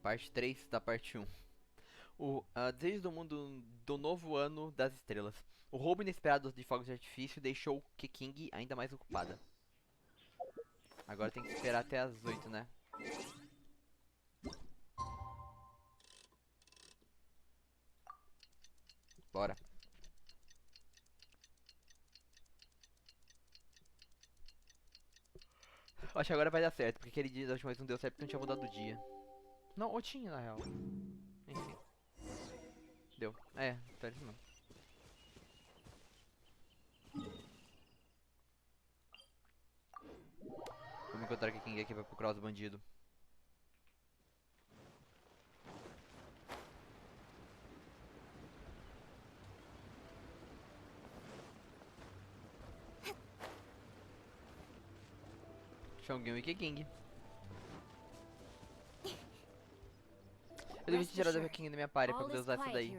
Parte 3 da parte 1. Desejo do mundo do novo ano das estrelas. O roubo inesperado de fogos de artifício deixou King ainda mais ocupada. Agora tem que esperar até as 8, né? Bora. Acho que agora vai dar certo, porque aquele dia da última vez não deu certo porque não tinha mudado o dia. Não, ou tinha na real. Enfim. Deu. Parece não. Vamos encontrar o King aqui pra procurar os bandidos. Shongyun e King. Eu devia ter tirado o King da minha party pra poder usar essa daí.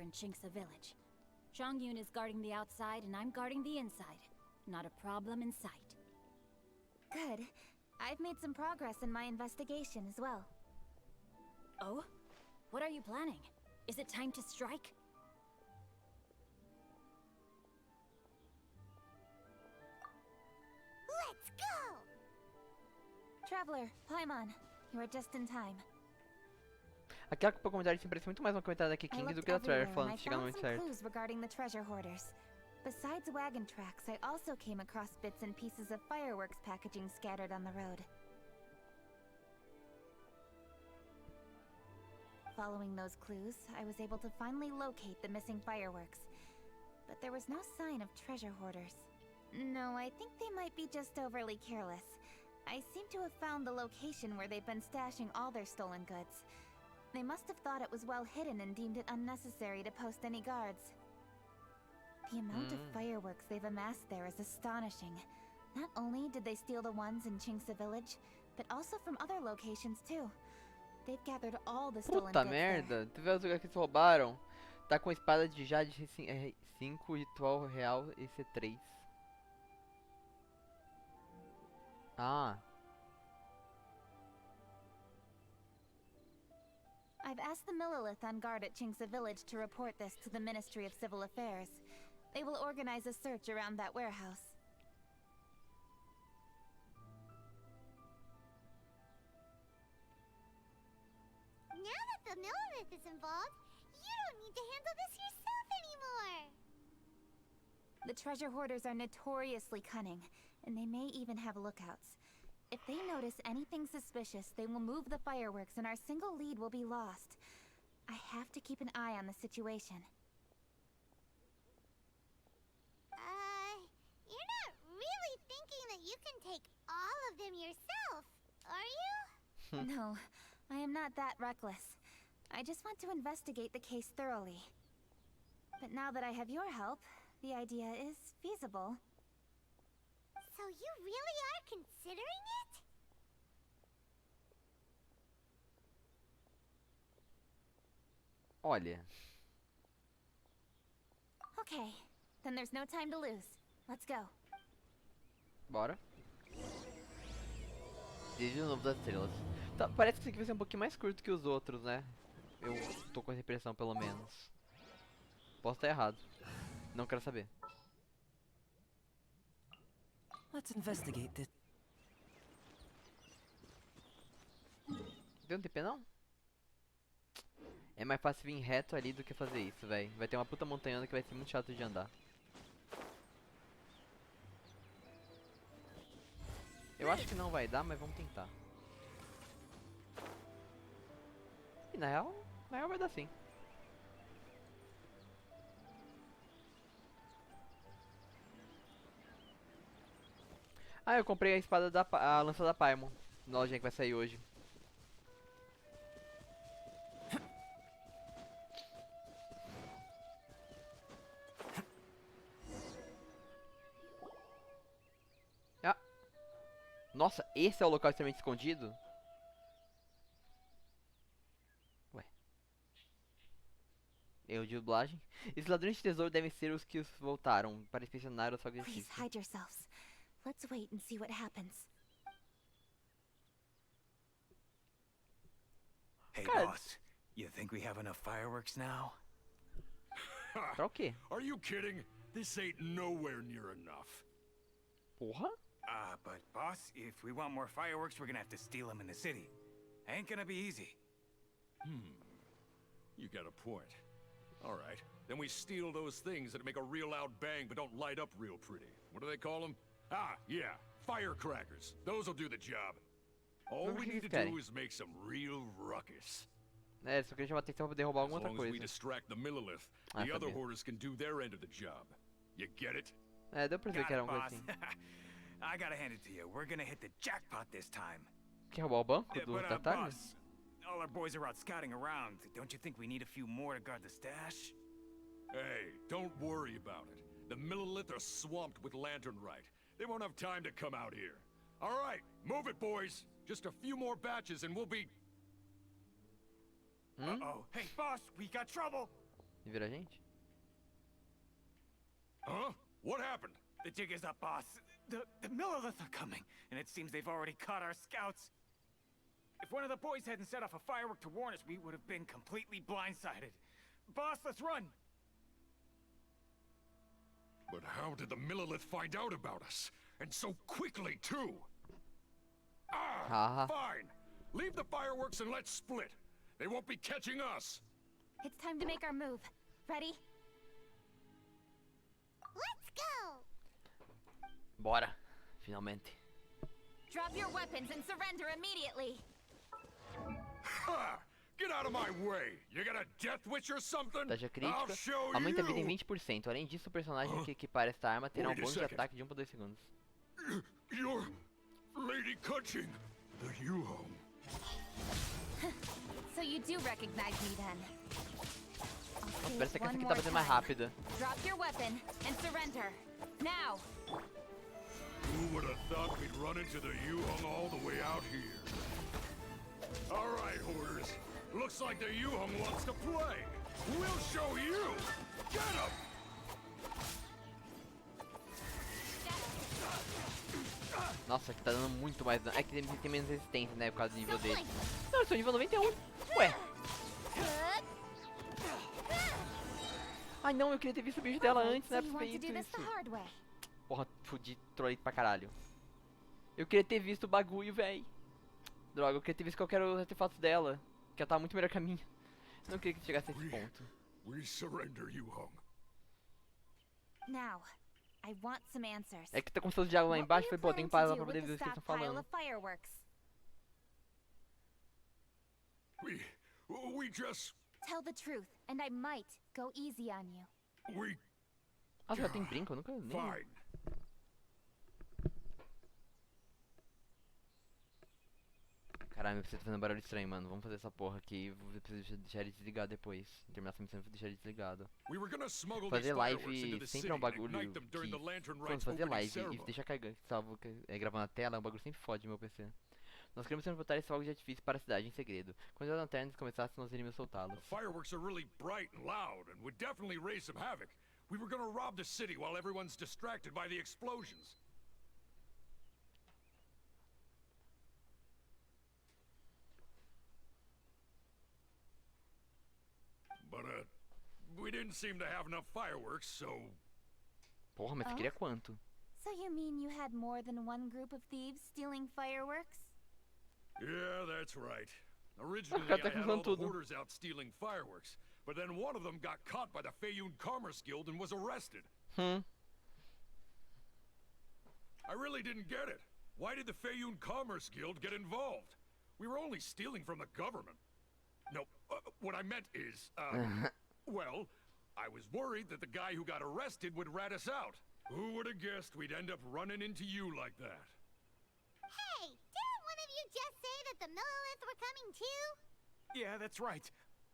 Shongyun is guarding the outside and I'm guarding the inside. Not a problem in sight. Good. I've made some progress in my investigation as well. Oh? What are you planning? Is it time to strike? Let's go! Traveler, Paimon, you are just in time. Aquela comentário parece muito mais uma comentária da King do que da Trevor falando que chegar no momento certo. Clues regarding the treasure hoarders. Besides wagon tracks, I also came across bits and pieces of fireworks packaging scattered on the road. Following those clues, I was able to finally locate the missing fireworks. But there was no sign of treasure hoarders. No, I think they might be just overly careless. I seem to have found the location where they've been stashing all their stolen goods. They must have thought it was well hidden and deemed it unnecessary to post any guards. The amount of fireworks they've amassed there is astonishing. Not only did they steal the ones in Chingsa village, but also from other locations too. They've gathered all the stolen Puta goods merda, tu vê os lugares que eles roubaram? Tá com espada de jade 5, ritual real e C3. Ah. I've asked the Millilith on guard at Chingsa village to report this to the Ministry of Civil Affairs. They will organize a search around that warehouse. Now that the Millilith is involved, you don't need to handle this yourself anymore! The treasure hoarders are notoriously cunning, and they may even have lookouts. If they notice anything suspicious, they will move the fireworks and our single lead will be lost. I have to keep an eye on the situation. You're not really thinking that you can take all of them yourself, are you? No, I am not that reckless. I just want to investigate the case thoroughly. But now that I have your help, the idea is feasible. So you really are considering it? Olha. Okay, then there's no time to lose. Let's go. Bora. Desde o novo das estrelas. Tá, parece que esse aqui vai ser um pouquinho mais curto que os outros, né? Eu tô com essa impressão, pelo menos. Posso estar errado. Não quero saber. Let's investigate this. Deu um TP não? É mais fácil vir reto ali do que fazer isso, velho. Vai ter uma puta montanhona que vai ser muito chato de andar. Eu acho que não vai dar, mas vamos tentar. E na real vai dar sim. Ah, eu comprei a espada a lança da Paimon. Na lojinha que vai sair hoje. Ah. Nossa, esse é o local extremamente escondido? Ué. Erro de dublagem. Esses ladrões de tesouro devem ser os que voltaram para inspecionar os fogos de Please artifício. hide yourselves. Let's wait and see what happens. Hey, Cara, boss. You think we have enough fireworks now? pra o quê? Are you kidding? This ain't nowhere near enough. Porra? But boss, if we want more fireworks, we're gonna have to steal them in the city. Ain't gonna be easy. You got a point. All right. Then we steal those things that make a real loud bang but don't light up real pretty. What do they call them? Ah, yeah. Firecrackers. Those'll do the job. All Vamos we que need to eles querem. do is make some real ruckus. É, só queria chamar atenção pra poder roubar alguma As outra long as we coisa. distract the Millilith, Ah, the other sabia. hoarders can do their end of the job. You get it? É, deu pra ver Got que era it, uma coisa boss. assim. I gotta hand it to you. We're gonna hit the jackpot this time. Quer roubar o banco Yeah, do but, Tartar? boss, all our boys are out scouting around. Don't you think we need a few more to guard the stash? Hey, don't worry about it. The Millilith are swamped with Lanternite. They won't have time to come out here. All right, move it, boys. Just a few more batches and we'll be... Uh-oh. Hey, boss, we got trouble. E vira a gente? Huh? What happened? The jig is up, boss. The Millilith are coming, and it seems they've already caught our scouts. If one of the boys hadn't set off a firework to warn us, we would have been completely blindsided. Boss, let's run. But how did the Millilith find out about us? And so quickly, too? Haha. Fine. Leave the fireworks and let's split. They won't be catching us. It's time to make our move. Ready? Let's go! Bora. Finalmente. Drop your weapons and surrender immediately. Ha! Get out of my way! You got a death wish or something? Taxa I'll crítica. show Aumenta a vida em you! 20%. Além disso, o personagem que equipar esta arma terá um Wait a bônus de second. ataque de 1 por 2 segundos. You're Lady Cutching, the Yuhong. So you do recognize me then. I'll Nossa, say parece que it essa one aqui more tá batendo mais time. rápida. Drop your weapon and surrender. Now! Who would have thought we'd run into the Yuhong all the way out here? All right, hoarders. Looks like the Yuhong wants to play. We'll show you. Get him! Nossa, aqui tá dando muito mais dano. É que ele tem menos resistência, né? Por causa do nível dele. Não, eu sou nível 91. Ué. Ai não, eu queria ter visto o bicho dela antes, né? So you Pra ter want to feito do this the isso. hard way. Porra, fudi, trolei pra caralho. Eu queria ter visto o bagulho, véi. Droga, eu queria ter visto qualquer outro artefato dela. Que ela tava muito melhor que a minha. Eu não queria que chegasse a esse ponto. We surrender, Yuhong. Now, I want some answers. É que tá com seus diálogos lá What embaixo. were Falei, you pô, tem que planning parar to pra do poder with ver o the que eles estão stockpile falando. of fireworks? We just... Tell the truth, and I might go easy on you. We... Nossa, já tem brinco? Eu nunca nem... Fine. Caralho, meu PC tá fazendo barulho estranho, mano. Vamos fazer essa porra aqui. Eu preciso deixar ele desligado depois. Terminar essa missão e deixar ele desligado. We were gonna smuggle Fazer these fireworks into live the sempre city é um and bagulho ignite them during the que... Lantern Quando Rite's fazer opening live e ceremony. deixar carregando, salvo, gravando a tela, é um bagulho sempre fode meu PC. Nós queremos transportar esse fogo de artifício para a cidade em segredo. Quando as lanternas começassem, nós iríamos soltá-los. The fireworks are really bright and loud and would definitely raise some havoc. We were gonna rob the city while everyone's distracted by the explosions. But, we didn't seem to have enough fireworks, so... Porra, mas você Oh? queria quanto? So you mean you had more than one group of thieves stealing fireworks? Yeah, that's right. Originally, cara tá I had acusando all the tudo. hoarders out stealing fireworks, but then one of them got caught by the Feiyun Commerce Guild and was arrested. I really didn't get it. Why did the Feiyun Commerce Guild get involved? We were only stealing from the government. No, what I meant is, well, I was worried that the guy who got arrested would rat us out. Who would have guessed we'd end up running into you like that? Hey, didn't one of you just say that the Millilith were coming too? Yeah, that's right.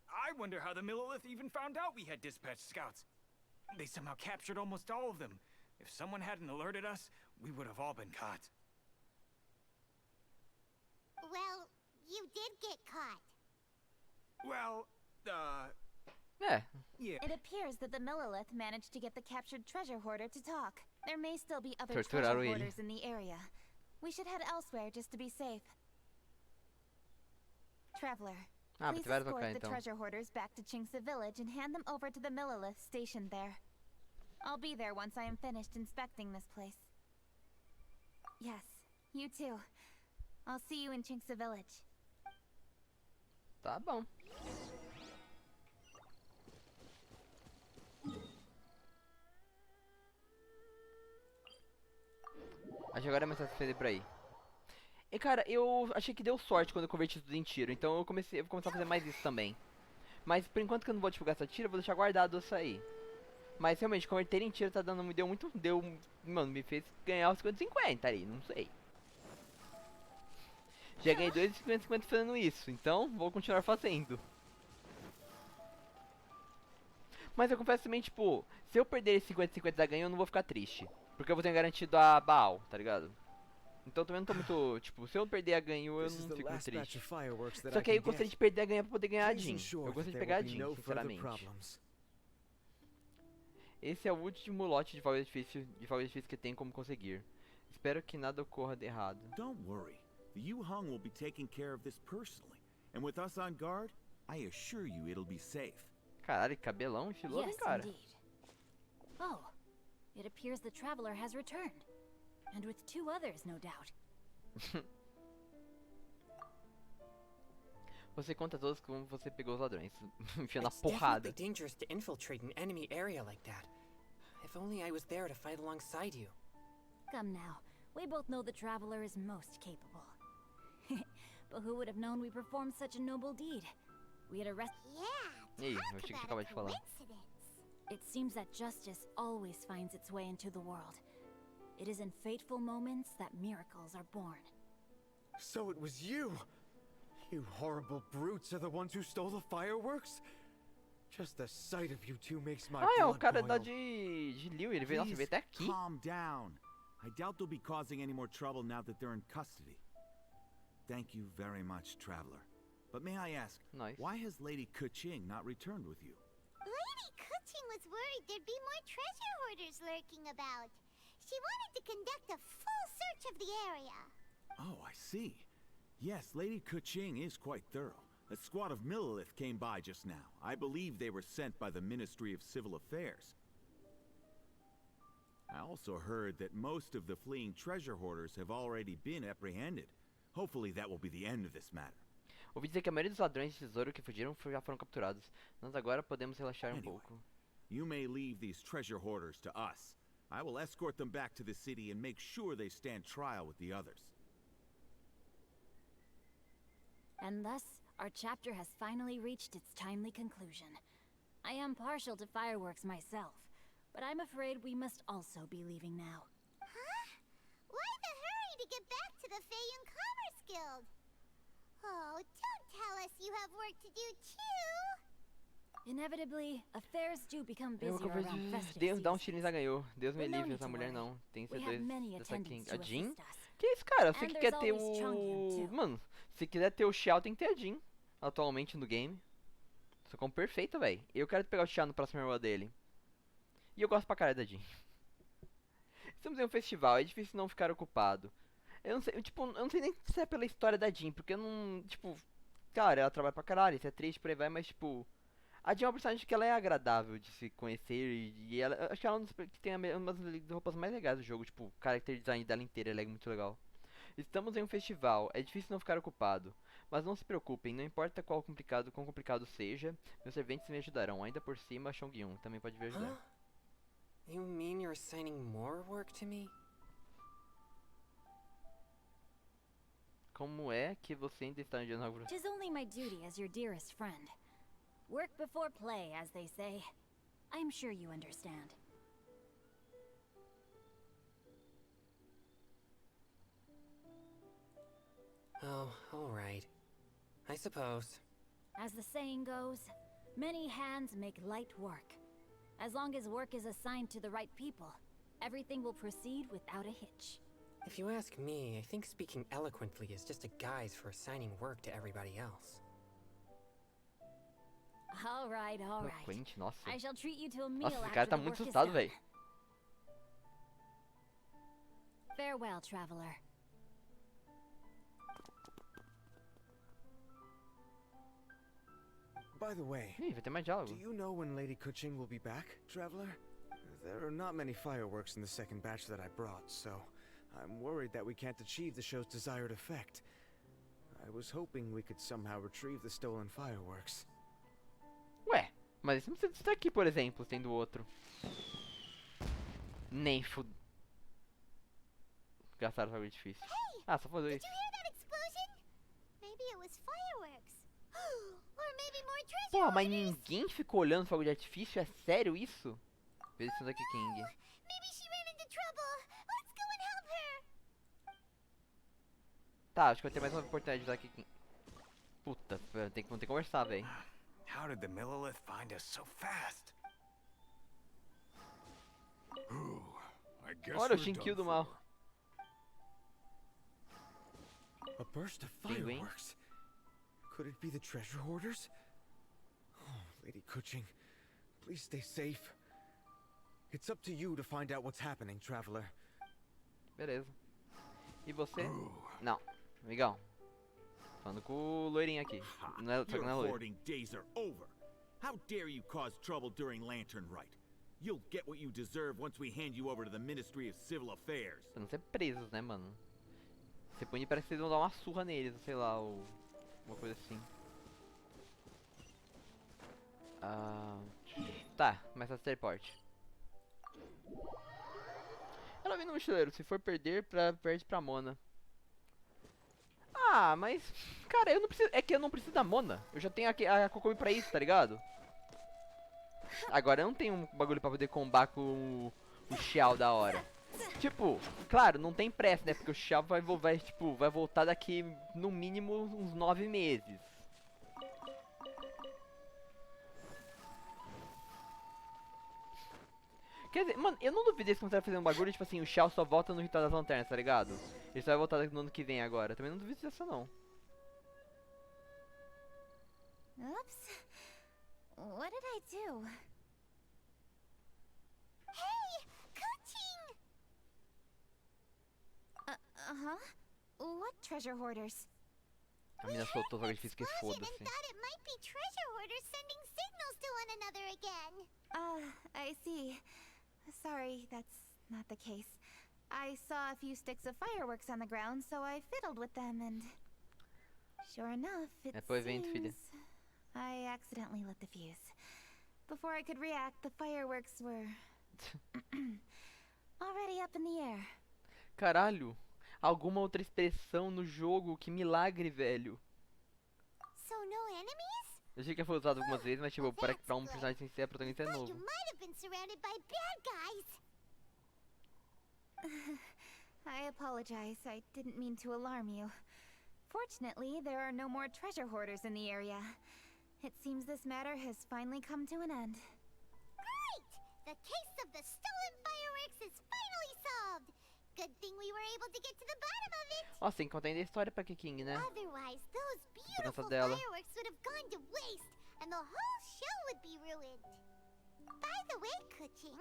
I wonder how the Millilith even found out we had dispatched scouts. They somehow captured almost all of them. If someone hadn't alerted us, we would have all been caught. Well, you did get caught. Well, É, yeah. It appears that the Millilith managed to get the captured treasure hoarder to talk. There may still be other Torturaram treasure ele. hoarders in the area. We should head elsewhere just to be safe. Traveler, Ah, Please você vai escort tocar the então. treasure hoarders back to Chinksa village and hand them over to the Millilith stationed there. I'll be there once I am finished inspecting this place. Yes, you too. I'll see you in Chinksa village. Tá bom. Acho que agora é mais fácil fazer por aí. E cara, eu achei que deu sorte quando eu converti tudo em tiro, então eu vou começar a fazer mais isso também. Mas por enquanto que eu não vou divulgar essa tira, eu vou deixar guardado isso aí. Mas realmente, converter em tiro tá dando, mano, me fez ganhar os 50-50 ali, não sei. Já ganhei 2,50 fazendo isso, então vou continuar fazendo. Mas eu confesso também, tipo, se eu perder esse 50-50 da ganho, eu não vou ficar triste. Porque eu vou ter garantido a Baal, tá ligado? Então também não tô muito, tipo, se eu perder a ganho, eu não fico muito triste. Só que aí eu gostaria de perder a ganho pra poder ganhar a Jean. Eu gostaria de pegar a Jean, sinceramente. Esse é o último lote de fogos de artifício que tem como conseguir. Espero que nada ocorra de errado. Don't worry. The Yu-Hung will be taking care of this personally. And with us on guard, I assure you it'll be safe. Caralho, cabelão estiloso, hein, Yes, cara? indeed. Oh, it appears the traveler has returned. And with 2 others, no doubt. Você conta todos como você pegou os ladrões, enfiando na It's porrada. definitely dangerous to infiltrate an enemy area like that. If only I was there to fight alongside you. Come now, we both know the traveler is most capable. But who would have known we performed such a noble deed? We had arrested. Yeah, Ei, eu talk achei que tinha about acabado a de falar. coincidence. It seems that justice always finds its way into the world. It is in fateful moments that miracles are born. So it was you! You horrible brutes are the ones who stole the fireworks? Just the sight of you two makes my Ah, é o blood cara boil. de Liu, ele veio, nossa, ele veio até aqui. Calm down. I doubt they'll be causing any more trouble now that they're in custody. Thank you very much, Traveler. But may I ask, Nice. why has Lady Kuching not returned with you? Lady Kuching was worried there'd be more treasure hoarders lurking about. She wanted to conduct a full search of the area. Oh, I see. Yes, Lady Kuching is quite thorough. A squad of Millilith came by just now. I believe they were sent by the Ministry of Civil Affairs. I also heard that most of the fleeing treasure hoarders have already been apprehended. Hopefully that will be the end of this matter. Ouvi dizer que a maioria dos ladrões de tesouro que fugiram já foram capturados. Nós agora podemos relaxar um Anyway. pouco. You may leave these treasure hoarders to us. I will escort them back to the city and make sure they stand trial with the others. And thus, our chapter has finally reached its timely conclusion. I am partial to fireworks myself, but I'm afraid we must also be leaving now. Huh? Why the hurry to get back to the Feiyun Commerce Guild? Oh, don't tell us you have work to do too! Inevitably, affairs do become Eu busier vou around festive Deus dá um seasons. tirinho já ganhou. Deus me But no livre, need essa to mulher worry. não. Tem que We ser have dois many dessa attendants aqui. to A Jean? assist us. Que isso, cara? Você And que there's quer ter always Chongyun, o... too. Mano, se quiser ter o Xiao, tem que ter a Jean. Atualmente no game. Só como perfeita, velho. Eu quero pegar o Xiao no próximo irmão dele. E eu gosto pra caralho da Jean. Estamos em um festival, é difícil não ficar ocupado. Eu não sei, eu não sei nem se é pela história da Jean, porque eu não, tipo... Cara, ela trabalha pra caralho, isso é triste, por aí vai, mas tipo... A Jean é uma personagem que ela é agradável de se conhecer e ela... Acho que ela é uma das que tem uma das roupas mais legais do jogo, tipo... O character design dela inteira, ela é muito legal. Estamos em um festival, é difícil não ficar ocupado. Mas não se preocupem, não importa quão complicado seja, meus serventes me ajudarão. Ainda por cima, Chongyun também pode me ajudar. Huh? You mean you're assigning more work to me? Como é que você ainda está andando algo? Tis only my duty as your dearest friend. Work before play, as they say. I'm sure you understand. Oh, alright. I suppose. As the saying goes, many hands make light work. As long as work is assigned to the right people, everything will proceed without a hitch. If you ask me, I think speaking eloquently is just a guise for assigning work to everybody else. All right. Eloquente, nossa. I shall treat you to a meal Nossa, esse after cara tá the muito work is assustado, done. velho. Farewell, traveler. By the way, Ih, vai ter mais diálogo. do you know when Lady Kuching will be back, Traveler? There are not many fireworks in the second batch that I brought, so I'm worried that we can't achieve the show's desired effect. I was hoping we could somehow retrieve the stolen fireworks. Ué, mas isso não precisa estar aqui, por exemplo, tendo outro. Nem fud... Gastaram algo difícil. Ah, só fazer Did isso. you hear that explosion? Maybe it was fireworks. Or maybe more treasure Porra, mas hoarders. ninguém ficou olhando fogo de artifício? É sério isso? Vê se daqui King. Maybe she ran into trouble. Let's go and help her. Tá, acho que vai ter mais uma oportunidade de usar aqui King. Puta, vamos ter que conversar, velho. How did the Millelith find us so fast? I guess Olha o we're Shinkill done do for. mal. A burst of Pinguim. fireworks? Could it be the treasure hoarders? Oh, Lady Kuching, please stay safe. It's up to you to find out what's happening, Traveler. Beleza. E você? Não, amigão. Falando com o loirinho aqui. Não é, só que Your não é loiro. hoarding days are over. How dare you cause trouble during Lantern Rite? You'll get what you deserve once we hand you over to the Ministry of Civil Affairs. Pra não ser presos, né, mano? Você punir, parece que vocês vão dar uma surra neles, sei lá, ou uma coisa assim. Tá, começa a teleporte. Ela vem no mochileiro, se for perder, perde pra Mona. Ah, mas... Cara, eu não preciso... É que eu não preciso da Mona. Eu já tenho a Kokomi pra isso, tá ligado? Agora eu não tenho um bagulho pra poder combar com o Xiao da hora. Tipo, claro, não tem pressa, né? Porque o Xiao vai voltar daqui, no mínimo, uns 9 meses. Quer dizer, mano, eu não duvido eles começarem a fazer um bagulho, tipo assim, o Xiao só volta no Ritual das Lanternas, tá ligado? Ele só vai voltar no ano que vem agora. Também não duvido disso, não. Oops. What did I do? Hey, Kuching! Uh-huh. What treasure hoarders? A mina soltou o difícil que Explosion foda-se. and thought it might be treasure hoarders sending signals to one another again. I see. Sorry, that's not the case. I saw a few sticks of fireworks on the ground, so I fiddled with them and... Sure enough, it É pro evento, filha. seems I accidentally lit the fuse. Before I could react, the fireworks were... already up in the air. Caralho, alguma outra expressão no jogo, que milagre, velho. So no enemies? Eu achei que já foi usado algumas vezes, mas tipo, para pra um personagem sem ser a protagonista é Thought you novo. might have been surrounded by bad guys. I apologize. I didn't mean to alarm you. Fortunately, there are no more treasure hoarders in the area. It seems this matter has finally come to an end. Great! The case of the stolen fireworks is finally solved. Good thing we were able to get to the bottom of it. Nossa, tem que contar ainda a história pra King, né? Otherwise, those Esperança beautiful dela. fireworks would have gone to waste, and the whole show would be ruined. By the way, Kuching,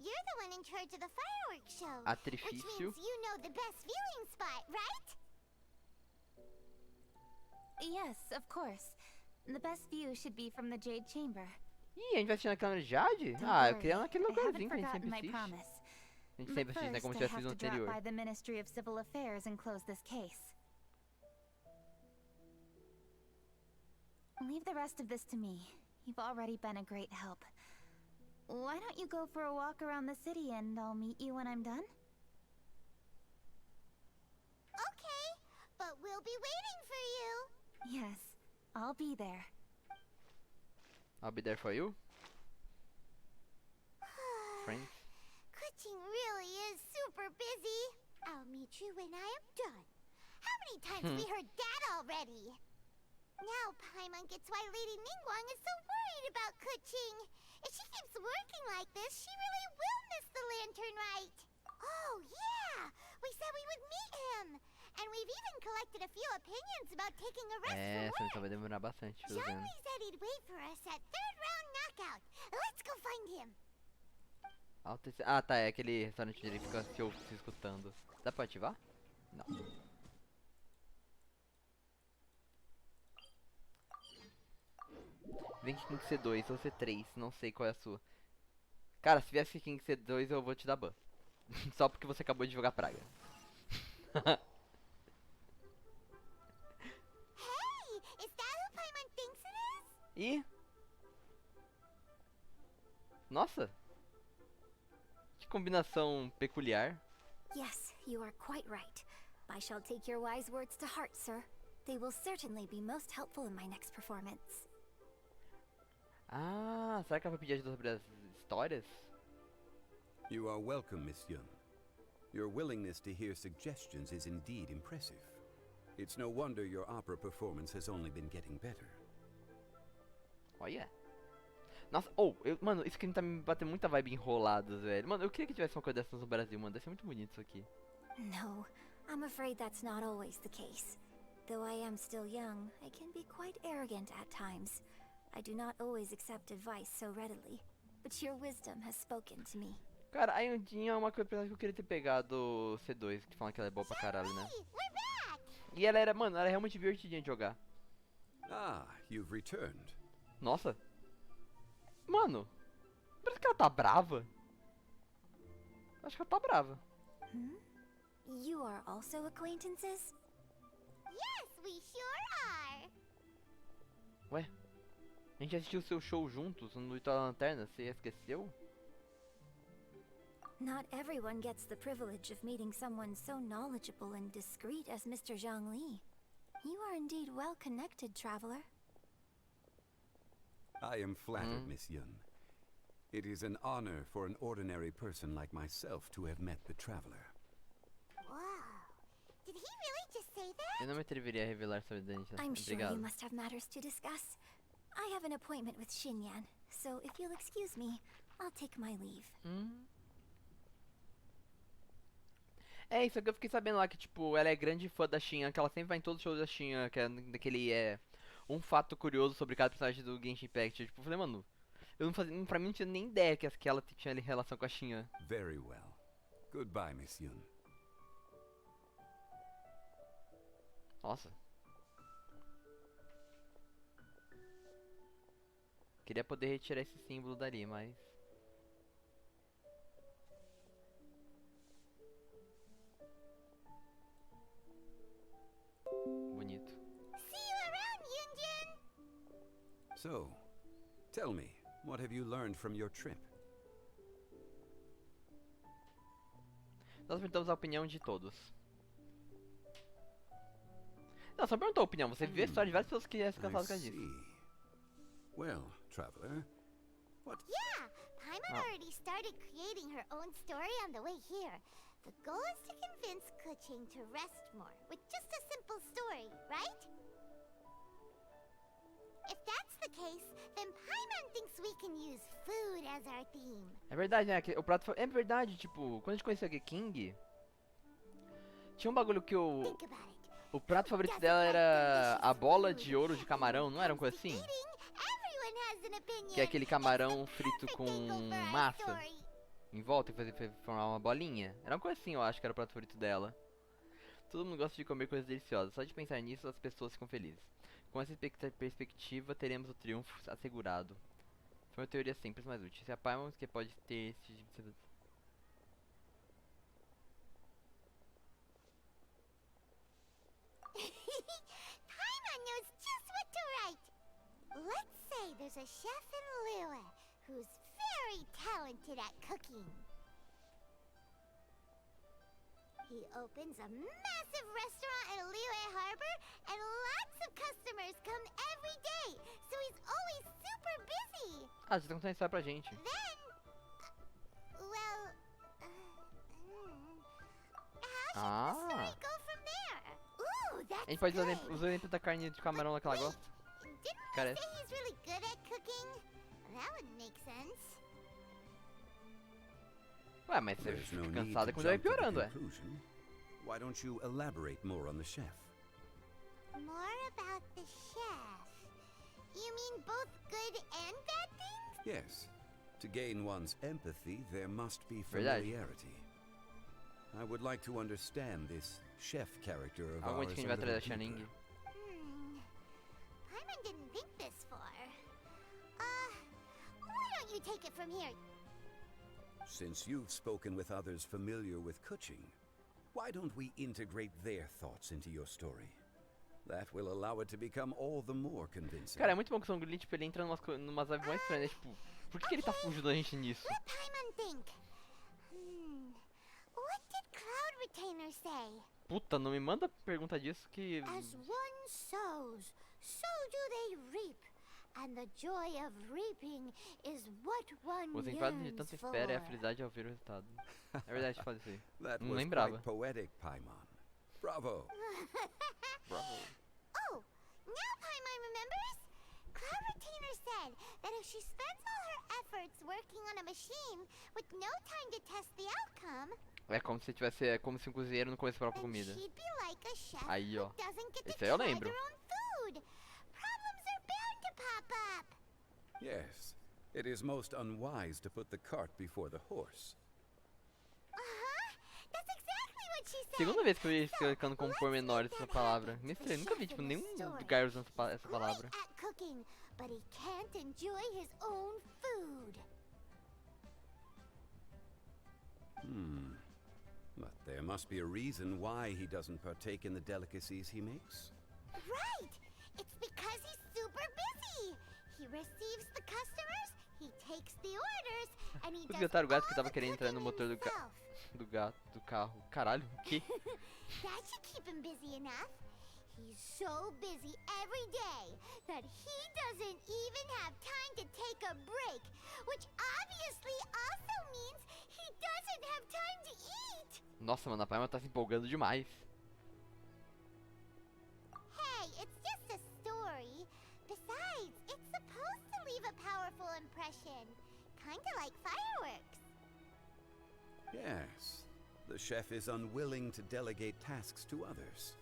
you're the one in charge of the fireworks show. Which Atrifício. means you know the best viewing spot, right? Yes, of course. The best view should be from the Jade Chamber. Ih, a gente vai assistir na câmera de Jade? Don't Ah, eu worry, queria naquele I haven't lugarzinho que a gente forgotten sempre my assiste. promise. A gente But sempre assiste, né? Como first, se I tivesse have no to drop anterior. by the Ministry of Civil Affairs and close this case. Leave the rest of this to me. You've already been a great help. Why don't you go for a walk around the city and I'll meet you when I'm done? Okay, but we'll be waiting for you. Yes, I'll be there. I'll be there for you, friends. Kuching really is super busy. I'll meet you when I am done. How many times have we heard that already? Now Paimon gets why Lady Ningguang is so worried about Kuching. If she keeps working like this, she really will miss the Lantern Rite. Oh, yeah! We said we would meet him. And we've even collected a few opinions about taking a rest É, essa from missão work. vai demorar bastante, tô vendo. Zhongli said he'd wait for us at third round knockout. Let's go find him. Ah, tá, é aquele restaurante onde ele fica se escutando. Dá pra ativar? Não. Vem King C2 ou C3, não sei qual é a sua. Cara, se viesse King C2 eu vou te dar ban. Só porque você acabou de jogar praga. Hey, is that who Paimon thinks it is? E... Nossa! Que combinação peculiar. Yes, you are quite right. I shall take your wise words to heart, sir. They will certainly be most helpful in my next performance. Ah, será que ela vai pedir ajuda sobre as histórias? You are welcome, Miss Yun. Your willingness to hear suggestions is indeed impressive. It's no wonder your opera performance has only been getting better. Olha. Nossa, mano, isso aqui tá me batendo muita vibe enrolados, velho. Mano, eu queria que tivesse uma coisa dessas no Brasil, mano. Deve ser muito bonito isso aqui. No, I'm afraid that's not always the case. Though I am still young, I can be quite arrogant at times. I do not always accept advice so readily, but your wisdom has spoken to me. Cara, a Yandinha é uma coisa que eu queria ter pegado o C2, que falam que ela é boa pra caralho, né? Hey, we're back! E ela era, mano, ela era realmente divertidinha de jogar. Ah, you've returned. Nossa. Mano, parece que ela tá brava. Acho que ela tá brava. You are also acquaintances? Yes, we sure are! Ué? A gente assistiu o seu show juntos no Lanternas, você esqueceu? Not everyone gets the privilege of meeting someone so knowledgeable and discreet as Mr. Zhongli. You are indeed well connected, traveler. I am flattered, Miss Yun. It is an honor for an ordinary person like myself to have met the traveler. Wow. Did he really just say that? Eu não me atreveria a revelar sua identidade. I'm sure you Obrigado. must have matters to discuss. I have an appointment with Xinyan, so if you'll excuse me, I'll take my leave. É, isso que eu fiquei sabendo lá, que tipo, ela é grande fã da Xinhan, que ela sempre vai em todos os shows da Xinhan, que é daquele, um fato curioso sobre cada personagem do Genshin Impact. Tipo, eu falei, mano, eu não fazia, pra mim não tinha nem ideia que ela tinha relação com a Xinhan. Very well. Goodbye, Miss Yun. Nossa. Queria poder retirar esse símbolo dali, mas... Bonito. See you around, Yunjin! So, tell me, what have you learned from your trip? Nós perguntamos a opinião de todos. Não, só perguntou a opinião. Você viu a história de várias pessoas que se cansaram com I disso. see. Well, traveler, what... Yeah, Paimon already started creating her own story on the way here. The goal is to convince Kuching to rest more with just a simple story, right? If that's the case, then Paimon thinks we can use food as our theme. É verdade, né? O prato é verdade, tipo, quando a gente conheceu a King, tinha um bagulho que Think about it. o prato favorito dela era a bola de ouro de camarão, não era uma coisa assim? Everyone has an opinion. Que é aquele camarão It's the frito perfect com angle for our massa story. em volta e formar uma bolinha. Era uma coisa assim, eu acho que era o prato favorito dela. Todo mundo gosta de comer coisas deliciosas. Só de pensar nisso, as pessoas ficam felizes. Com essa perspectiva, teremos o triunfo assegurado. Foi uma teoria simples, mas útil. Se a Paimon que pode ter esse tipo de... Paimon knows just what to write. Let's say there's a chef in Liyue who's very talented at cooking. He opens a massive restaurant in Liyue Harbor, and lots of customers come every day, so he's always super busy. Ah, você tá contando isso pra gente. Then, well, how should the story go from there? Ooh, that's A gente pode usar good. os exemplos da carne de camarão lá que ela gosta. Didn't Cara, we say he's really good at cooking? That would make sense. Ué, mas você There's no fica need cansada to quando vai jump to the piorando, é. conclusion. Why don't you elaborate more on the chef? More about the chef. You mean both good and bad things? Yes. To gain one's empathy, there must be Verdade. familiarity. I would like to understand this chef character of Alguma ours que a gente a vai atrás little da deeper. Xianing. Paimon didn't think this far. take it from here. Since you've spoken with others familiar with Kuching, why don't we integrate their thoughts into your story? That will allow it to become all the more convincing. Cara, é muito bom que o Songli, tipo, ele entra numas aves mais estranhas, tipo, por que ele tá fugindo da gente nisso? Let Paimon think. What did Cloud Retainer say? Puta, não me manda pergunta disso que... As one sows, so do they reap. And the joy of reaping is what one Os enquadros de yearns tanta for. espera é a felicidade ao ver o resultado. É verdade, fala isso aí. That Não was lembrava. quite poetic, Paimon. Bravo. Bravo. Oh, now Paimon remembers? Cloud Retainer said that if she spends all her efforts working on a machine with no time to test the outcome, É como se tivesse, é como se um cozinheiro não comesse a própria then comida. she'd be like a chef Aí, who ó. doesn't get to Esse aí eu try lembro. their own food. Problems are bound to pop up. Yes, it is most unwise to put the cart before the horse. That's exactly what she said. Segunda vez que eu vi explicando So, como let's pormenores make essa that palavra. happen. Me The estranho, nunca vi, chef tipo, in nenhum the story lugar usando essa great palavra. at cooking, but he can't enjoy his own food. But there must be a reason why he doesn't partake in the delicacies he makes. Right! It's because he's super busy. He receives the customers, he takes the orders, and he does Resgataram o gato que all tava the querendo entrar no cooking motor himself. do carro. Caralho, o quê? That should keep him busy enough. He's so busy every day that he doesn't even have time to take a break, which obviously also means he doesn't have time to eat. Nossa, mano, a Paimon tá se empolgando demais. Hey, it's just a story. Besides, it's supposed to leave a powerful impression. Kinda like fireworks. Yes, the chef is unwilling to delegate tasks to others.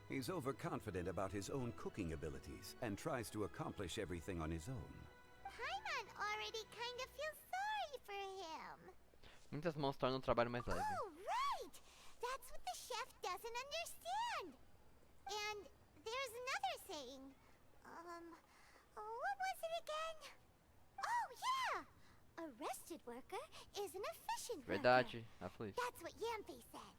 He's overconfident about his own cooking abilities and tries to accomplish everything on his own. Paimon already kind of feels sorry for him. Muitas mãos tornam o trabalho mais leve. Oh, right! That's what the chef doesn't understand. And there's another saying. What was it again? Oh, yeah! A rested worker is an efficient worker. Verdade, ela falou isso. That's what Yanfei said.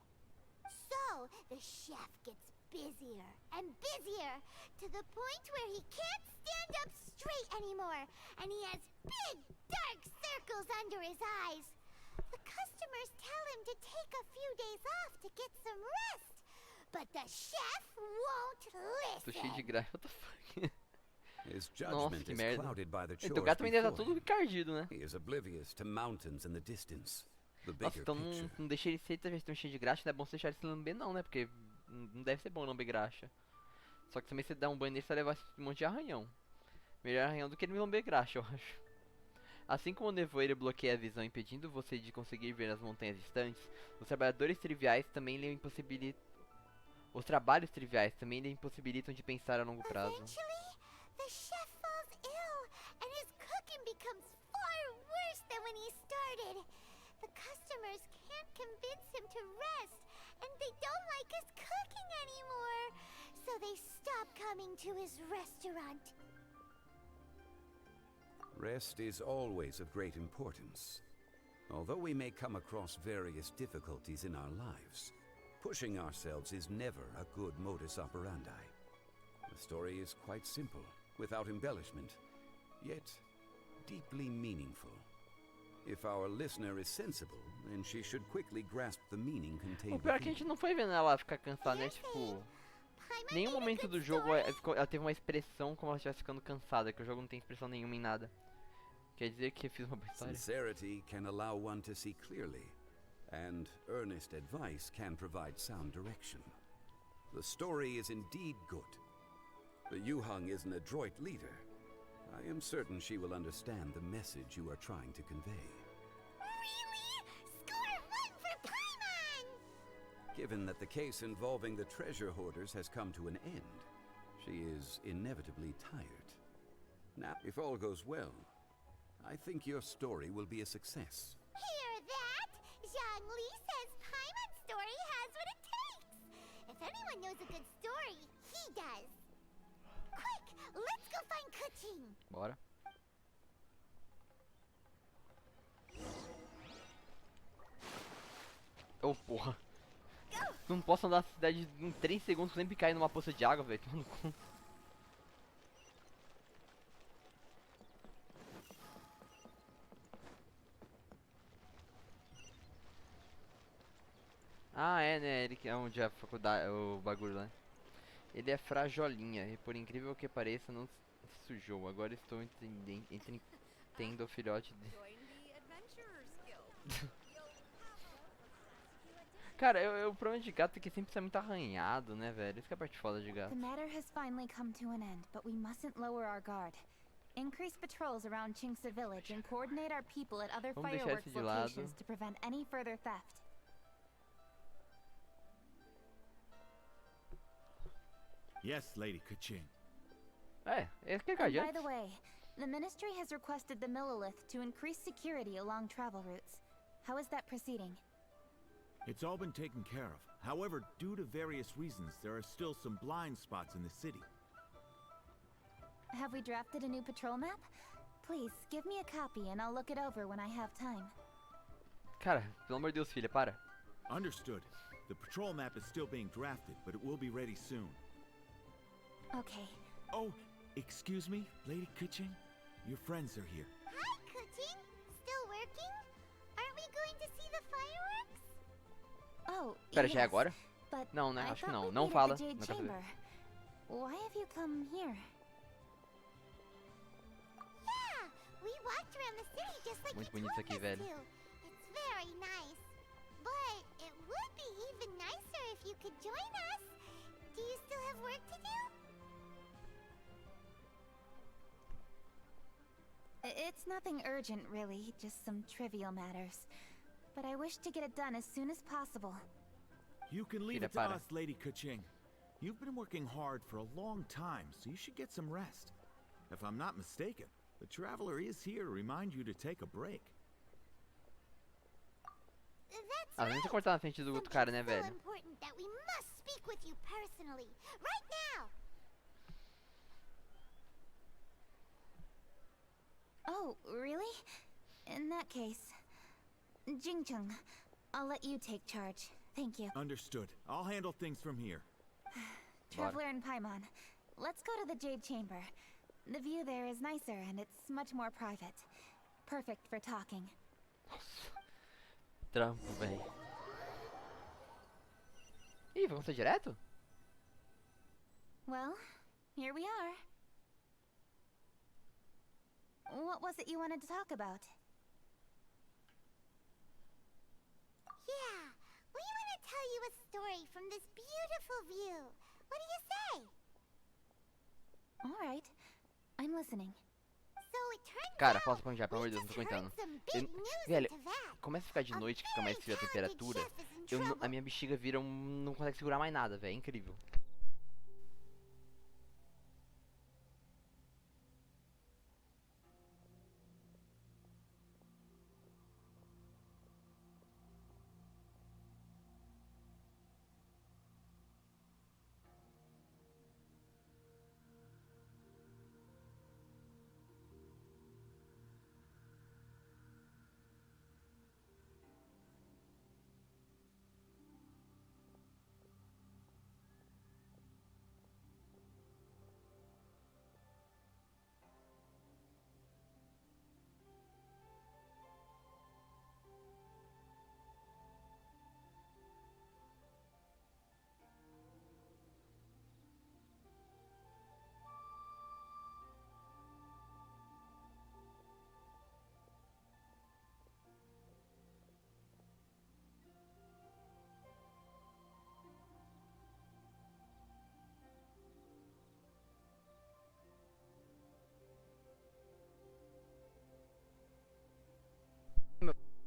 So, the chef gets busier and busier to the point where he can't stand up straight anymore, and he has big, dark circles under his eyes. The customers tell him to take a few days off to get some rest, but the chef won't Tô cheio de listen. graça, what the fuck? His Nossa, judgment que is merda. clouded by the chores Então o gato também deve estar before todo him. encardido, né? He is oblivious to mountains in the distance, the Nossa, bigger então picture. não deixa ele ser tão cheio de graxa, não é bom você deixar ele se lamber não, né? Porque não deve ser bom lamber graxa. Só que também se você dar um banho nele, você vai levar um monte de arranhão. Melhor arranhão do que ele me lamber graxa, eu acho. Assim como o nevoeiro bloqueia a visão, impedindo você de conseguir ver as montanhas distantes, os trabalhos triviais também lhe impossibilitam de pensar a longo prazo. Eventually, the chef falls ill, and his cooking becomes far worse than when he started. The customers can't convince him to rest, and they don't like his cooking anymore, so they stop coming to his restaurant. Rest is always of great importance. Although we may come across various difficulties in our lives, pushing ourselves is never a good modus operandi. The story is quite simple, without embellishment, yet deeply meaningful. If our listener is sensible, then she should quickly grasp the meaning O contained pior é que a within. gente não foi vendo ela ficar cansada, né? Here's Tipo, Paimon nenhum made a momento good do jogo story. ela teve uma expressão como ela estivesse ficando cansada, que o jogo não tem expressão nenhuma em nada. Quer dizer que eu fiz uma boa história. Sincerity can allow one to see clearly, and earnest advice can provide sound direction. The story is indeed good. The Yuhang is an adroit leader. I am certain she will understand the message you are trying to convey. Really? Score 1 for Paimon! Given that the case involving the treasure hoarders has come to an end, she is inevitably tired. Now, if all goes well, I think your story will be a success. Hear that? Zhang Li says Paimon's story has what it takes. If anyone knows a good story, he does. Quick, let's go find Kuching. Bora. Ô, porra. Não posso andar na cidade em 3 segundos sem cair numa poça de água, velho. Ah, é, né? Ele que é onde é a faculdade, o bagulho lá. Ele é frajolinha e por incrível que pareça não se sujou. Agora estou entendendo o filhote de... Cara, o problema de gato é que sempre sai muito arranhado, né, velho? Isso que é a parte foda de gato. The matter has finally come to an end, but we mustn't lower our guard. Increase patrols around Chinksa village and coordinate our people at other Vamos deixar fireworks esse de lado. locations to prevent any further theft. Yes, Lady Kaching. Esse que é And by adiante. the way, the ministry has requested the Millilith to increase security along travel routes. How is that proceeding? It's all been taken care of. However, due to various reasons, there are still some blind spots in the city. Have we drafted a new patrol map? Please, give me a copy and I'll look it over when I have time. Cara, pelo amor de Deus, filha, para. Understood. The patrol map is still being drafted, but it will be ready soon. Okay. Oh, excuse me, Lady Kaching? Your friends are here. Hi, Kuching. Still working? Aren't we going to see the fireworks? Oh, Pera, já é yes, agora? but Não, né? I Acho que thought não. we'd Não meet fala. at the Jade Não quero saber. Chamber. Why have you come here? Yeah, we walked around the city just like Muito you bonito told aqui, us velho. to. It's very nice. But it would be even nicer if you could join us. Do you still have work to do? It's nothing urgent, really, just some trivial matters. But I wish to get it done as soon as possible. You can leave Filha, it to para. us, Lady Kaching. You've been working hard for a long time, so you should get some rest. If I'm not mistaken, the Traveler is here to remind you to take a break. That's Ah, a gente right. cortar na frente do outro cara, né, Something so velho? important that we must speak with you personally, right now. Oh, really? In that case, Jingcheng, I'll let you take charge. Thank you. Understood. I'll handle things from here. Traveler and Paimon, let's go to the Jade Chamber. The view there is nicer and it's much more private. Perfect for talking. Trampo, velho. Ih, vai acontecer direto? Well, here we are. What was it you wanted to talk about? Yeah, we want to tell you a story from this beautiful view. What do you say? All right, I'm listening. So it turns Cara, out posso planejar, pelo we amor de Deus, just não tô heard aguentando. some big Eu- news velho, into that. começa a ficar de noite, que fica mais frio a temperatura. Chef is in Eu, a trouble. minha bexiga vira um... não consegue segurar mais nada, velho. É incrível.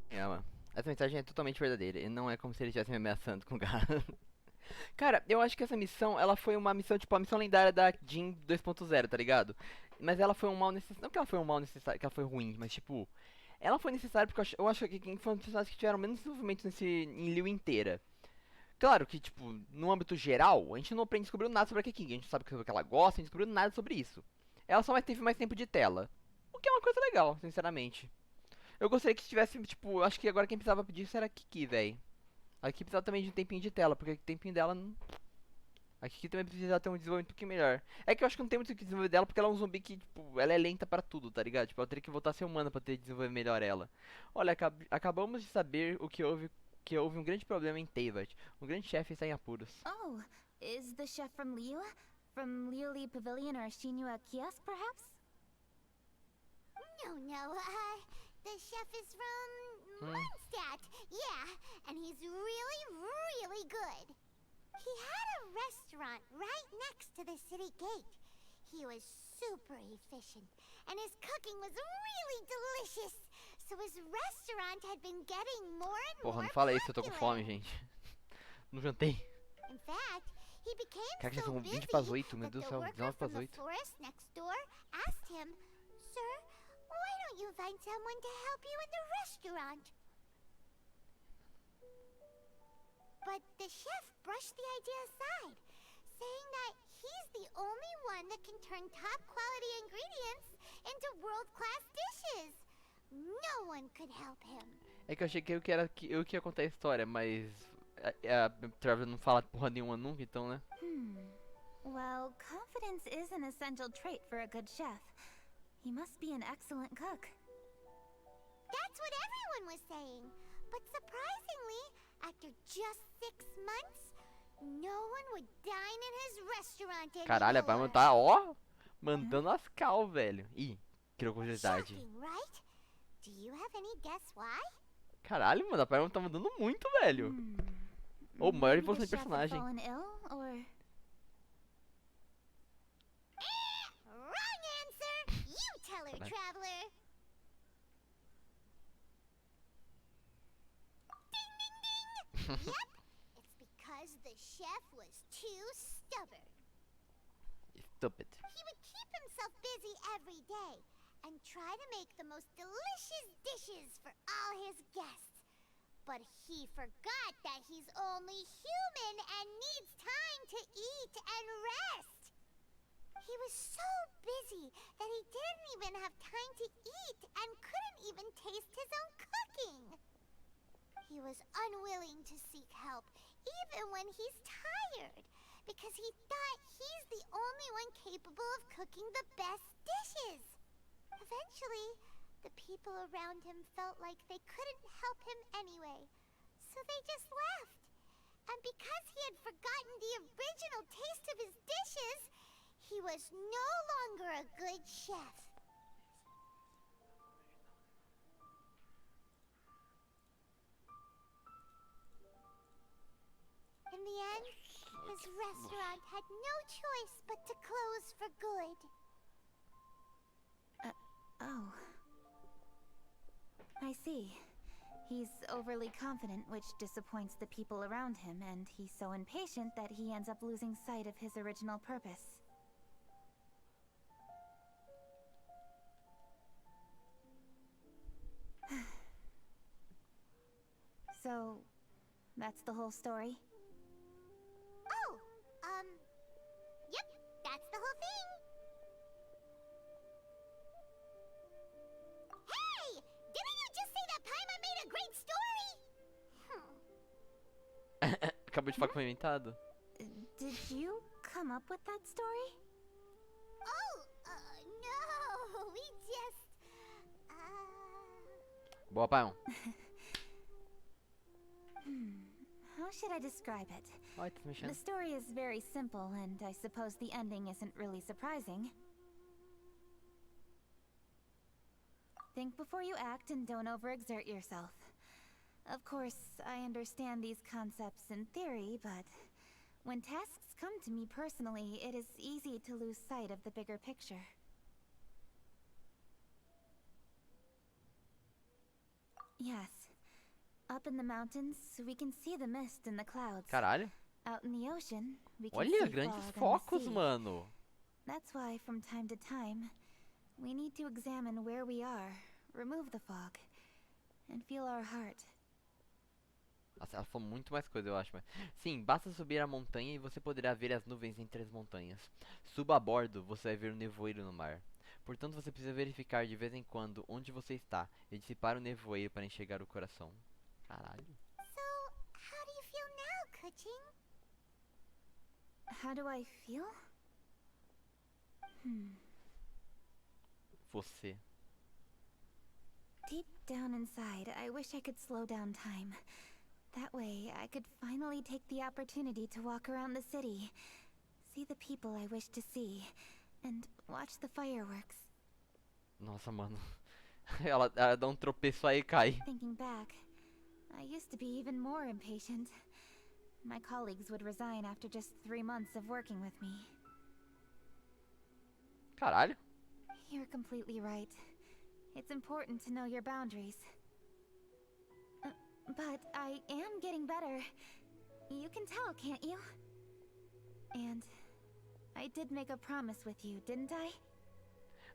Ela. Essa mensagem é totalmente verdadeira. E não é como se ele estivesse me ameaçando com garra. Cara, eu acho que essa missão, ela foi uma missão, tipo, a missão lendária da Jean 2.0, tá ligado? Mas ela foi um mal necessário. Não que ela foi um mal necessário, que ela foi ruim, mas tipo. Ela foi necessária porque eu acho que quem foi um dos personagens que tiveram menos desenvolvimento em Liu inteira. Claro que, tipo, no âmbito geral, a gente não aprende descobriu nada sobre a Keking. A gente sabe o que ela gosta, a gente descobriu nada sobre isso. Ela só teve mais tempo de tela. O que é uma coisa legal, sinceramente. Eu gostaria que tivesse, tipo, acho que agora quem precisava pedir isso era a Kiki, véi. Aqui precisa também de um tempinho de tela, porque o tempinho dela não... Aqui também precisa ter um desenvolvimento um pouquinho melhor. É que eu acho que não tem muito o que desenvolver dela, porque ela é um zumbi que, tipo, ela é lenta pra tudo, tá ligado? Tipo, ela teria que voltar a ser humana pra ter desenvolver melhor ela. Olha, acabamos de saber que houve um grande problema em Teyvat. Um grande chefe está em apuros. Oh, is the chef from Liu? From Liuli Pavilion or Shinua Kiosk, perhaps? No, the chef is from Mondstadt. Yeah, and he's really, really good. He had a restaurant right next to the city gate. He was super efficient, and his cooking was really delicious. So his restaurant had been getting more and Porra, more não fala isso, eu tô com popular. fome, gente. Não jantei. In fact, he became Cara, já so são busy 20 pras 8, meu that Deus the do céu, worker 19 from pras the 8. forest next door asked him, "Sir, why don't you find someone to help you in the restaurant?" But the chef brushed the idea aside, saying that he's the only one that can turn top quality ingredients into world-class dishes. No one could help him. É que eu achei que eu que ia contar a história, mas a Traveler não fala porra nenhuma nunca, então, né? Well, confidence is an essential trait for a good chef. He must be an excellent cook. That's what everyone was saying. But surprisingly, after just 6 months, no one would dine in his restaurant anymore. Caralho, vai montar, ó, mandando as cal, velho. Ih, criou curiosidade. Shocking, right? Do you have any guess why? Caralho, mano, a Paimon tá mandando muito, velho. Ou maior Maybe evolução the de chef had personagem. fallen ill, or... Wrong answer! You tell her, Right. traveler! Ding, ding, ding! Yep, it's because the chef was too stubborn. Stupid. He would keep himself busy every day and try to make the most delicious dishes for all his guests. But he forgot that he's only human and needs time to eat and rest. He was so busy that he didn't even have time to eat and couldn't even taste his own cooking. He was unwilling to seek help even when he's tired, because he thought he's the only one capable of cooking the best dishes. Eventually, the people around him felt like they couldn't help him anyway, so they just left. And because he had forgotten the original taste of his dishes, he was no longer a good chef. In the end, his restaurant had no choice but to close for good. Oh. I see. He's overly confident, which disappoints the people around him, and he's so impatient that he ends up losing sight of his original purpose. So, that's the whole story? Oh, yep, that's the whole thing. Hey! Didn't you just say that Paimon made a great story? Acabou de falar que foi inventado. Did you come up with that story? Oh, no, we just, Boa, Paimon. How should I describe it? Ai, tá se mexendo. The story is very simple, and I suppose the ending isn't really surprising. Think before you act and don't overexert yourself. Of course, I understand these concepts in theory, but when tasks come to me personally, it is easy to lose sight of the bigger picture. Yes. Up in the mountains, we can see the mist in the clouds. Caralho. Out in the ocean, we can Olha, see grandes fog on the focos, sea. mano. That's why, from time to time, we need to examine where we are, remove the fog, and feel our heart. Nossa, ela falou muito mais coisa, eu acho. Mas... Sim, basta subir a montanha e você poderá ver as nuvens entre as montanhas. Suba a bordo, você vai ver o nevoeiro no mar. Portanto, você precisa verificar de vez em quando onde você está e dissipar o nevoeiro para enxergar o coração. Caralho. so how do Kuching? How do I feel? Você. Deep down inside, I wish I could slow down time. That way, I could finally take the opportunity to walk around the city, see the people I wish to see, and watch the fireworks. Nossa, mano. Ela dá um tropeço aí e cai. Thinking back, I used to be even more impatient. My colleagues would resign after just 3 months of working with me. Caralho. You're completely right. It's important to know your boundaries. But I am getting better. You can tell, can't you? And I did make a promise with you, didn't I?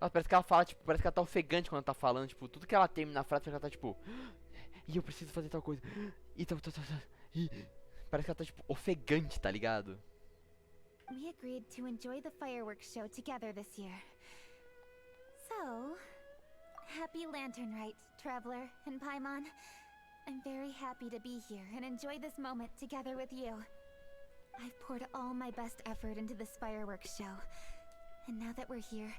Nossa, parece que ela fala, tipo, parece que ela tá ofegante quando ela tá falando, tipo, tudo que ela termina na frase, parece que ela tá, tipo, e eu preciso fazer tal coisa, e tal, e parece que ela tá, tipo, ofegante, tá ligado? We agreed to enjoy the fireworks show together this year. So, happy Lantern Rite, Traveler and Paimon. I'm very happy to be here and enjoy this moment together with you. I've poured all my best effort into this fireworks show, and now that we're here,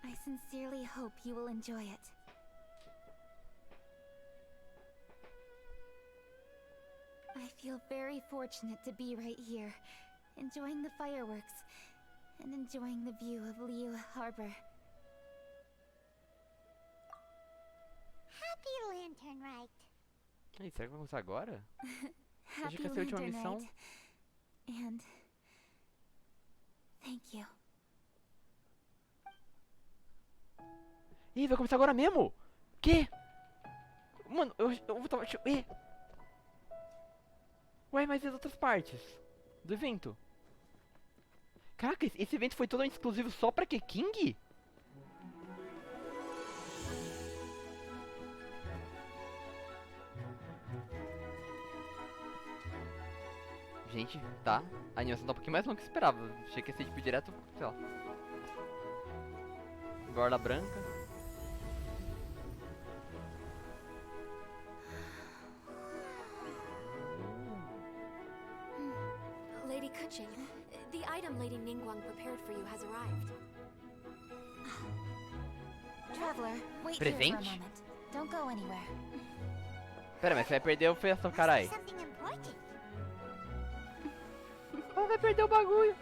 I sincerely hope you will enjoy it. I feel very fortunate to be right here, enjoying the fireworks, and enjoying the view of Liu Harbor. Happy Lantern Rite. Aí, será que vai começar agora? Happy que essa é a última Lantern missão. Rite. And thank you. Ih, vai começar agora mesmo? Que? Mano, eu vou tomar... Ué, mas e as outras partes? Do evento? Caraca, esse evento foi totalmente exclusivo só pra King? Gente, tá. A animação tá um pouquinho mais longa que eu esperava. Achei que ia ser tipo direto, sei lá. Borda branca. Lady Kuching, the item Lady Ningguang prepared for you has arrived. Traveler, wait here for a Presente? moment. Don't go anywhere. Pera, mas você vai perder o feção, carai. Something important. Ela vai perder o bagulho.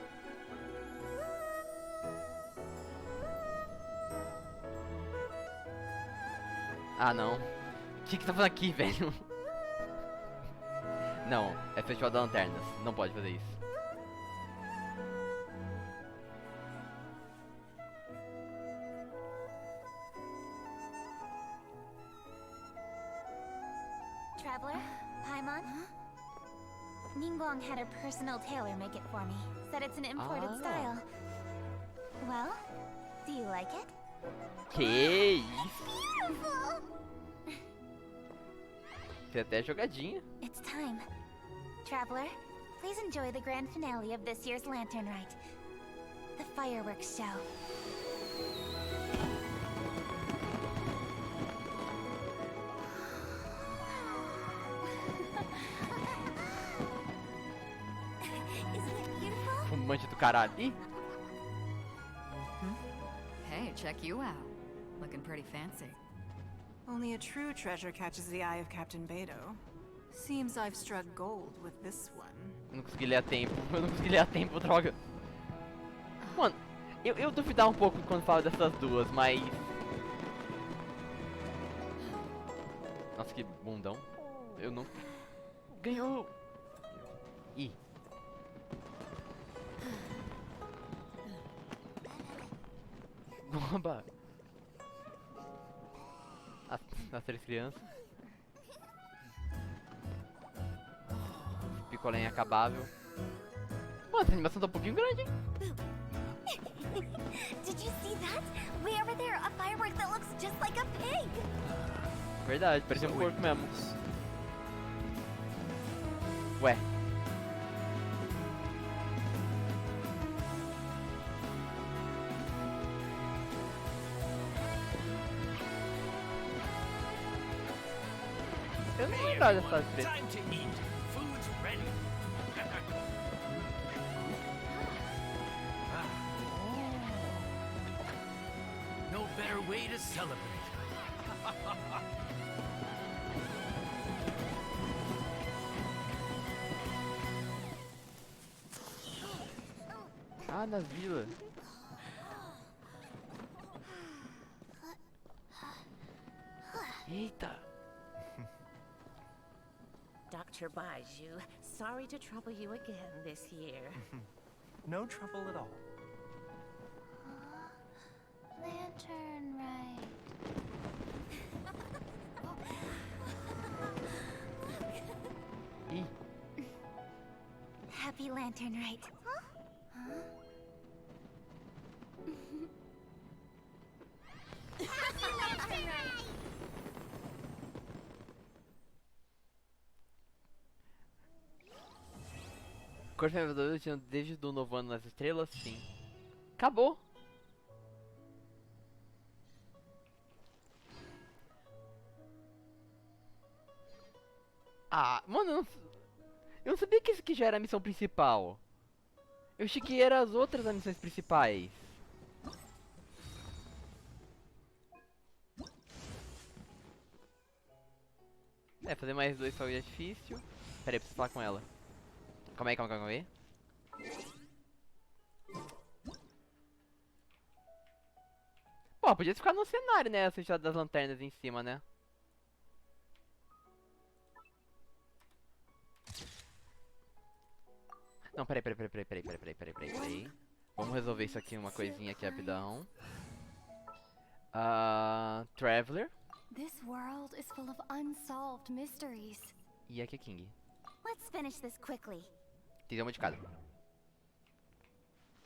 Ah, não. O que tá fazendo aqui, velho? Não, é festival da Lanternas. Não pode fazer isso. Traveler, Paimon? Ningguang had her personal tailor make it for me. Said it's an imported Ah. style. Well, do you like it? Que isso? Beautiful. Tem até jogadinha. It's time. Traveler, please enjoy the grand finale of this year's Lantern Rite. The fireworks show. Isn't it beautiful? Fumante do caralho. Ih, Hey, check you out. Looking pretty fancy. Only a true treasure catches the eye of Captain Beto. Seems I've struck gold with this one. eu não consegui ler a tempo. Eu não consegui ler a tempo, droga. Mano, eu duvidar um pouco quando falo dessas duas, mas... Nossa, que bundão. Eu não... Ganhou! Ih. Oba! As 3 crianças. Picolé inacabável. Mano, essa animação tá um pouquinho grande, hein? Did you see that? Way over there, a firework that looks just like a pig! Verdade, parecia um porco mesmo. Ué. Eu não lembrava dessa treta. Time to eat. Food's ready. way to celebrate. Ah, na vila. Eita. Dr. Baiju, sorry to trouble you again this year. No trouble at all. Lantern right. Ih. Happy Lantern Rite. Corpo Vendedor desde o novo ano nas estrelas? Sim. Acabou. Ah, mano, eu não sabia que isso aqui já era a missão principal. Eu achei que eram as outras as missões principais. É, fazer mais 2 fogos de artifício. Pera aí, preciso falar com ela. Calma aí, calma aí. Pô, podia ficar no cenário, né? Essa história das lanternas em cima, né? Não, peraí. Vamos resolver isso aqui, uma coisinha aqui rapidão. Traveler. This world is full of unsolved mysteries. E aqui é King. Let's finish this quickly. Tem uma de cada.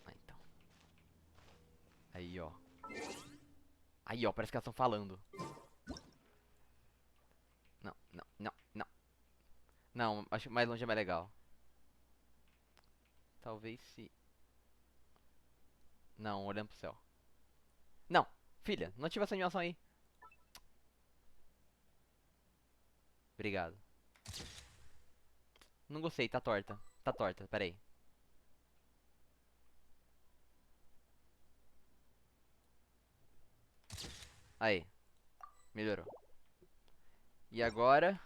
Ah, então. Aí, ó. Aí, ó, parece que elas estão falando. Não. Não, acho que mais longe é mais legal. Talvez se... Não, olhando pro céu. Não, filha, não ativa essa animação aí. Obrigado. Não gostei, tá torta. Tá torta, peraí. Aí. Melhorou. E agora...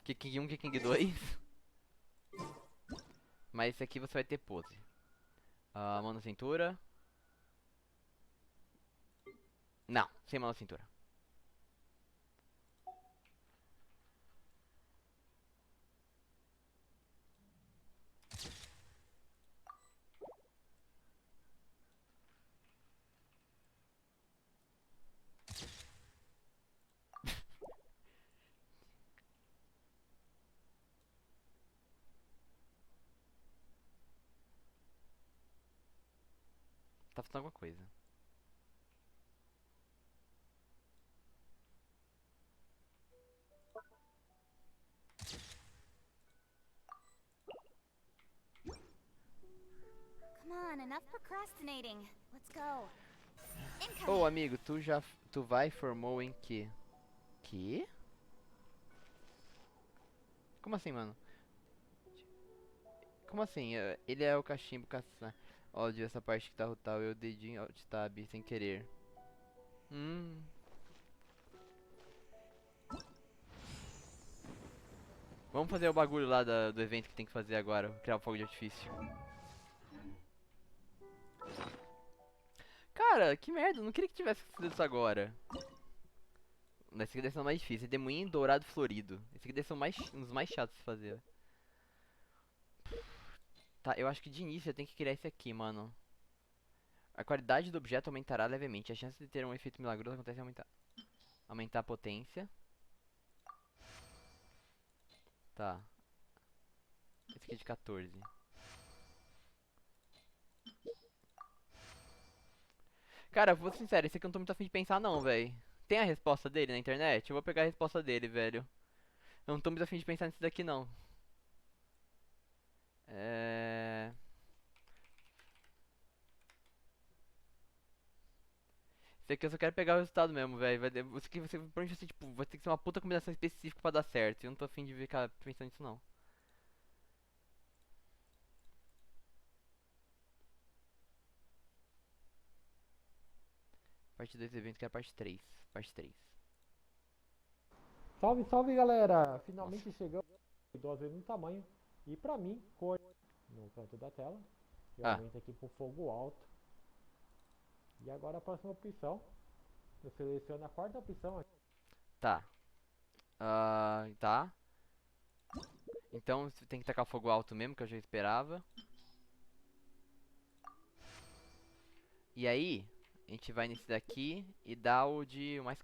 King 1, King 2. Mas esse aqui você vai ter pose. Mão na cintura. Não, sem mão na cintura. Tá faltando alguma coisa. Come on, enough procrastinating. Let's go. Ô, amigo, tu vai formou em que? Que? Como assim, mano? Como assim? Ele é o cachimbo caçar. Ódio essa parte que tá rotal, eu dedinho alt tab sem querer. Vamos fazer o bagulho lá do evento que tem que fazer agora, criar o fogo de artifício. Cara, que merda, eu não queria que tivesse feito isso agora. Esse aqui deve ser o mais difícil, demoinho dourado florido. Esse aqui deve ser um dos mais chatos de fazer. Tá, eu acho que de início eu tenho que criar esse aqui, mano. A qualidade do objeto aumentará levemente. A chance de ter um efeito milagroso acontece em aumentar a potência. Tá. Esse aqui é de 14. Cara, vou ser sincero, esse aqui eu não tô muito afim de pensar não, velho. Tem a resposta dele na internet? Eu vou pegar a resposta dele, velho. Eu não tô muito afim de pensar nisso daqui não. Esse aqui eu só quero pegar o resultado mesmo, velho. Isso aqui provavelmente vai ser, tipo, vai ter que ser uma puta combinação específica pra dar certo. E eu não tô afim de ficar pensando nisso não. A Parte 2 do evento, que é a parte 3. Parte 3. Salve, salve galera! Finalmente chegamos do vezes no tamanho. E pra mim, cor no canto da tela. Eu aumento aqui pro fogo alto. E agora a próxima opção. Eu seleciono a quarta opção aqui. Tá. Tá. Então você tem que tacar fogo alto mesmo, que eu já esperava. E aí, a gente vai nesse daqui e dá o de mais